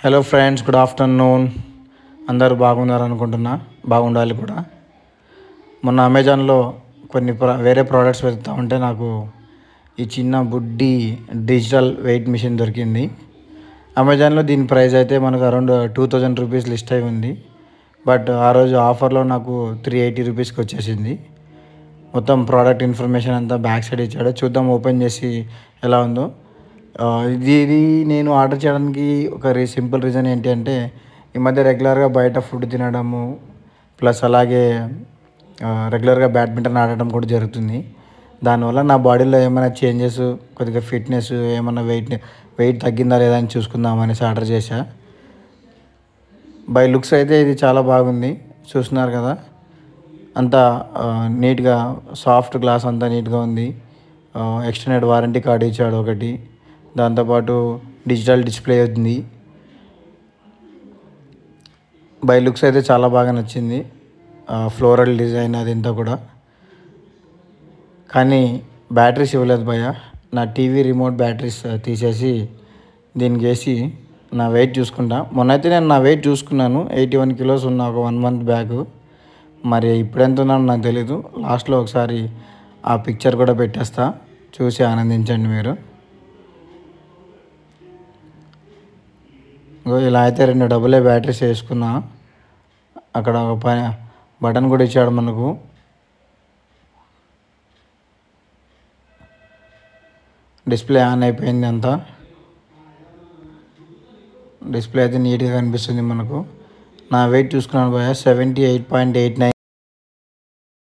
Hello friends, good afternoon. అందరూ బాగున్నారు అనుకుంటున్నా, బాగుండాలి కూడా. మొన్న అమెజాన్లో కొన్ని వేరే ప్రోడక్ట్స్ వెతుకుతా ఉంటే నాకు ఈ చిన్న బుడ్డి డిజిటల్ వెయిట్ మిషన్ దొరికింది. అమెజాన్లో దీని ప్రైస్ అయితే మనకు అరౌండ్ 2000 రూపీస్ లిస్ట్ అయి ఉంది. బట్ ఆ రోజు ఆఫర్లో నాకు 380 రూపీస్కి వచ్చేసింది. మొత్తం ప్రోడక్ట్ ఇన్ఫర్మేషన్ అంతా బ్యాక్ సైడ్ ఇచ్చాడు. చూద్దాం ఓపెన్ చేసి ఎలా ఉందో. ఇది నేను ఆర్డర్ చేయడానికి ఒక సింపుల్ రీజన్ ఏంటి అంటే, ఈ మధ్య రెగ్యులర్గా బయట ఫుడ్ తినడము, ప్లస్ అలాగే రెగ్యులర్గా బ్యాడ్మింటన్ ఆడటం కూడా జరుగుతుంది. దానివల్ల నా బాడీలో ఏమైనా చేంజెస్, కొద్దిగా ఫిట్నెస్, ఏమైనా వెయిట్ తగ్గిందా లేదా అని చూసుకుందామనేసి ఆర్డర్ చేశా. బై లుక్స్ అయితే ఇది చాలా బాగుంది, చూస్తున్నారు కదా. అంతా నీట్గా సాఫ్ట్ గ్లాస్ అంతా నీట్గా ఉంది. ఎక్స్టెండెడ్ వారంటీ కార్డు ఇచ్చాడు ఒకటి. దాంతోపాటు డిజిటల్ డిస్ప్లే ఉంది. బై లుక్స్ అయితే చాలా బాగా నచ్చింది. ఫ్లోరల్ డిజైన్ అదంతా కూడా. కానీ బ్యాటరీస్ ఇవ్వలేదు భయ్య. నా టీవీ రిమోట్ బ్యాటరీస్ తీసేసి దీనికి వేసి నా వెయిట్ చూసుకుంటా. మొన్నైతే నేను నా వెయిట్ చూసుకున్నాను, 81 కిలోస్ ఉన్నా ఒక 1 మంత్ బ్యాక్. మరి ఇప్పుడు ఎంత ఉన్నానో నాకు తెలీదు. లాస్ట్లో ఒకసారి ఆ పిక్చర్ కూడా పెట్టేస్తా, చూసి ఆనందించండి మీరు. ఇలా అయితే 2 డబుల్ బ్యాటరీస్ వేసుకున్నా. అక్కడ ఒక బటన్ కూడా ఇచ్చాడు మనకు. డిస్ప్లే ఆన్ అయిపోయింది అంతా. డిస్ప్లే అయితే నీట్గా కనిపిస్తుంది మనకు. నా వెయిట్ చూసుకున్నాను భయ్య, 78.89.